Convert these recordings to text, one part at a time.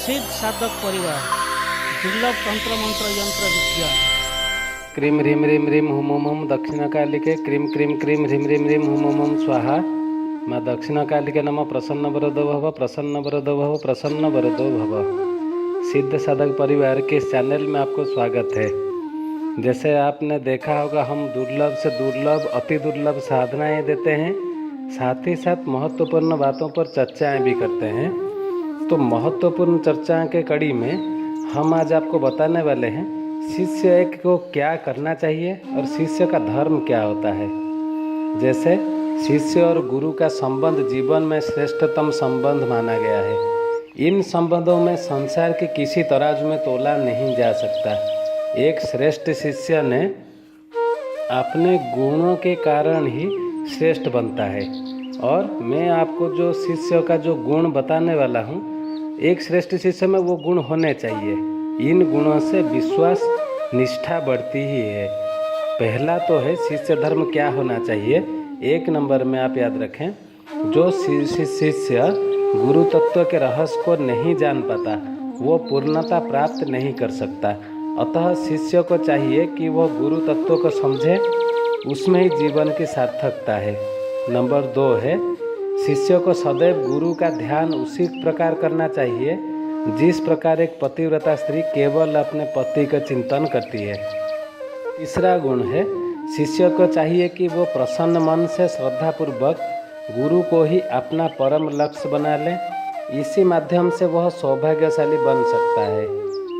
सिद्ध साधक परिवार दुर्लभ तंत्र मंत्र यंत्र विज्ञान। क्रीम ह्रीम ह्रीम ह्रीम हुम हुम हुम दक्षिणकालिके क्रीम क्रीम क्रीम ह्रीम ह्रीम ह्रीम हुम हुम हुम स्वाहा। माँ दक्षिणकालिके नमः। प्रसन्न वरदो भव, प्रसन्न वरदो भव, प्रसन्न वरदो भव। सिद्ध साधक परिवार के इस चैनल में आपको स्वागत है। जैसे आपने देखा होगा, हम दुर्लभ से दुर्लभ अति दुर्लभ साधनाएं देते हैं, साथ ही साथ महत्वपूर्ण बातों पर चर्चाएं भी करते हैं। तो महत्वपूर्ण चर्चा के कड़ी में हम आज आपको बताने वाले हैं शिष्य एक को क्या करना चाहिए और शिष्य का धर्म क्या होता है। जैसे शिष्य और गुरु का संबंध जीवन में श्रेष्ठतम संबंध माना गया है। इन संबंधों में संसार की किसी तराजू में तोला नहीं जा सकता। एक श्रेष्ठ शिष्य ने अपने गुणों के कारण ही श्रेष्ठ बनता है। और मैं आपको जो शिष्य का जो गुण बताने वाला हूँ, एक श्रेष्ठ शिष्य में वो गुण होने चाहिए। इन गुणों से विश्वास निष्ठा बढ़ती ही है। पहला तो है शिष्य धर्म क्या होना चाहिए। एक नंबर में आप याद रखें, जो शिष्य गुरु तत्व के रहस्य को नहीं जान पाता वो पूर्णता प्राप्त नहीं कर सकता। अतः शिष्य को चाहिए कि वह गुरु तत्व को समझे, उसमें ही जीवन की सार्थकता है। नंबर 2 है, शिष्य को सदैव गुरु का ध्यान उसी प्रकार करना चाहिए जिस प्रकार एक पतिव्रता स्त्री केवल अपने पति का चिंतन करती है। तीसरा गुण है, शिष्य को चाहिए कि वो प्रसन्न मन से श्रद्धापूर्वक गुरु को ही अपना परम लक्ष्य बना ले। इसी माध्यम से वह सौभाग्यशाली बन सकता है।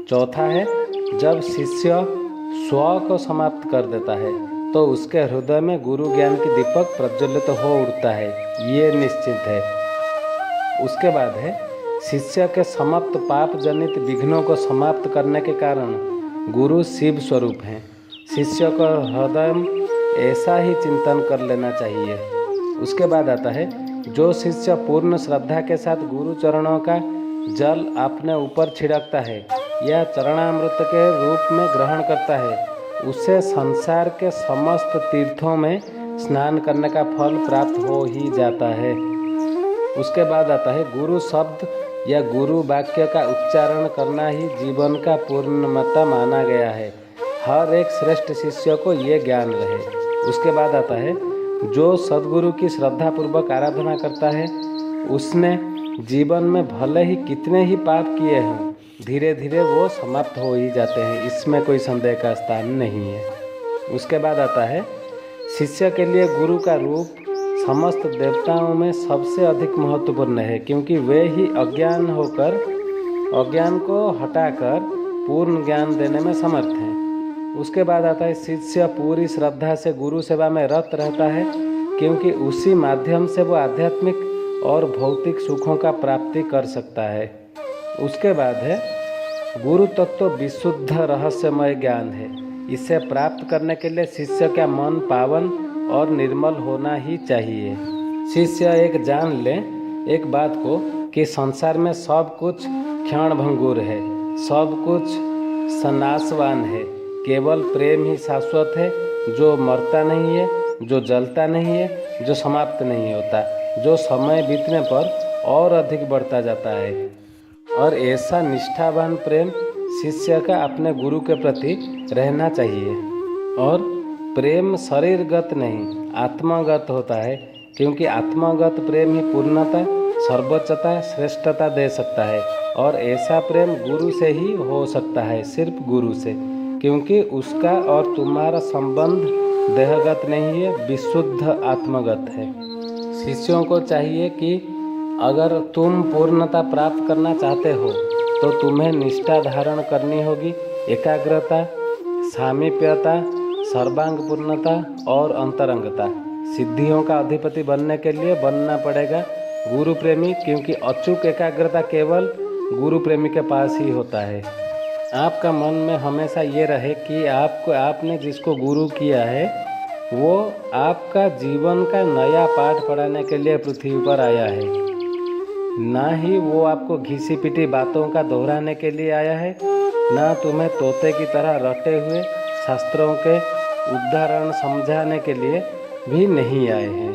चौथा है, जब शिष्य स्व को समाप्त कर देता है तो उसके हृदय में गुरु ज्ञान की दीपक प्रज्वलित हो उठता है, ये निश्चित है। उसके बाद है, शिष्य के समाप्त पाप जनित विघ्नों को समाप्त करने के कारण गुरु शिव स्वरूप हैं। शिष्य को हृदय में ऐसा ही चिंतन कर लेना चाहिए। उसके बाद आता है, जो शिष्य पूर्ण श्रद्धा के साथ गुरु चरणों का जल अपने ऊपर छिड़कता है या चरणामृत के रूप में ग्रहण करता है, उसे संसार के समस्त तीर्थों में स्नान करने का फल प्राप्त हो ही जाता है। उसके बाद आता है, गुरु शब्द या गुरु वाक्य का उच्चारण करना ही जीवन का पूर्णता माना गया है। हर एक श्रेष्ठ शिष्य को ये ज्ञान रहे। उसके बाद आता है, जो सद्गुरु की श्रद्धापूर्वक आराधना करता है उसने जीवन में भले ही कितने ही पाप किए हों, धीरे धीरे वो समाप्त हो ही जाते हैं, इसमें कोई संदेह का स्थान नहीं है। उसके बाद आता है, शिष्य के लिए गुरु का रूप समस्त देवताओं में सबसे अधिक महत्वपूर्ण है, क्योंकि वे ही अज्ञान को हटाकर पूर्ण ज्ञान देने में समर्थ हैं। उसके बाद आता है, शिष्य पूरी श्रद्धा से गुरु सेवा में रत रहता है, क्योंकि उसी माध्यम से वो आध्यात्मिक और भौतिक सुखों का प्राप्ति कर सकता है। उसके बाद है, गुरु तत्व विशुद्ध रहस्यमय ज्ञान है। इसे प्राप्त करने के लिए शिष्य का मन पावन और निर्मल होना ही चाहिए। शिष्य एक जान ले एक बात को कि संसार में सब कुछ क्षणभंगुर है, सब कुछ सनासवान है। केवल प्रेम ही शाश्वत है, जो मरता नहीं है, जो जलता नहीं है, जो समाप्त नहीं होता, जो समय बीतने पर और अधिक बढ़ता जाता है। और ऐसा निष्ठावान प्रेम शिष्य का अपने गुरु के प्रति रहना चाहिए। और प्रेम शरीरगत नहीं आत्मागत होता है, क्योंकि आत्मागत प्रेम ही पूर्णता, सर्वोच्चता, श्रेष्ठता दे सकता है। और ऐसा प्रेम गुरु से ही हो सकता है, सिर्फ गुरु से, क्योंकि उसका और तुम्हारा संबंध देहगत नहीं है, विशुद्ध आत्मगत है। शिष्यों को चाहिए कि अगर तुम पूर्णता प्राप्त करना चाहते हो तो तुम्हें निष्ठा धारण करनी होगी। एकाग्रता, सामीप्यता, सर्वांग पूर्णता और अंतरंगता। सिद्धियों का अधिपति बनने के लिए बनना पड़ेगा गुरु प्रेमी, क्योंकि अचूक एकाग्रता केवल गुरु प्रेमी के पास ही होता है। आपका मन में हमेशा ये रहे कि आपने जिसको गुरु किया है वो आपका जीवन का नया पाठ पढ़ाने के लिए पृथ्वी पर आया है, ना ही वो आपको घिसी पिटी बातों का दोहराने के लिए आया है, ना तुम्हें तोते की तरह रटे हुए शास्त्रों के उदाहरण समझाने के लिए भी नहीं आए हैं।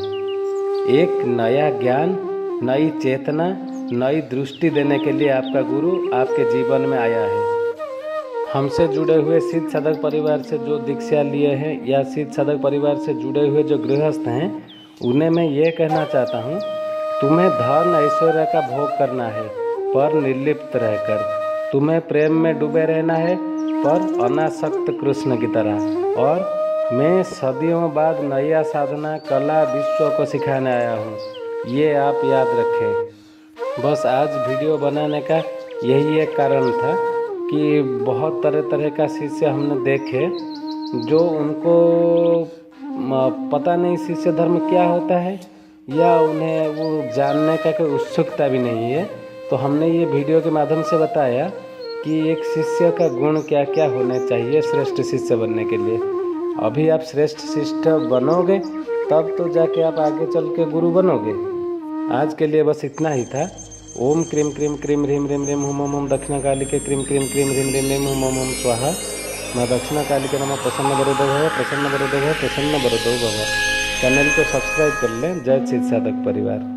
एक नया ज्ञान, नई चेतना, नई दृष्टि देने के लिए आपका गुरु आपके जीवन में आया है। हमसे जुड़े हुए सिद्ध साधक परिवार से जो दीक्षा लिए हैं या सिद्ध साधक परिवार से जुड़े हुए जो गृहस्थ हैं, उन्हें मैं ये कहना चाहता हूँ, तुम्हें धन ऐश्वर्य का भोग करना है पर निर्लिप्त रहकर। तुम्हें प्रेम में डूबे रहना है पर अनासक्त कृष्ण की तरह। और मैं सदियों बाद नया साधना कला विश्व को सिखाने आया हूँ, ये आप याद रखें। बस आज वीडियो बनाने का यही एक कारण था कि बहुत तरह तरह का शिष्य हमने देखे जो उनको पता नहीं शिष्य धर्म क्या होता है या उन्हें वो जानने का कोई उत्सुकता भी नहीं है। तो हमने ये वीडियो के माध्यम से बताया कि एक शिष्य का गुण क्या क्या होने चाहिए श्रेष्ठ शिष्य बनने के लिए। अभी आप श्रेष्ठ शिष्य बनोगे तब तो जाके आप आगे चल के गुरु बनोगे। आज के लिए बस इतना ही था। ओम क्रीम क्रीम क्रीम ह्रीम ह्रीम ह्रीम हुम हुम दक्षिणा काली के क्रीम क्रीम क्रीम ह्रीम ह्रीम ह्रीम हुम हुम स्वाहा। माँ दक्षिणा काली के नमः प्रसन्न वरदो भव, प्रसन्न वरदो भव, प्रसन्न वरदो भव। चैनल को सब्सक्राइब कर लें। जय सिद्ध साधक परिवार।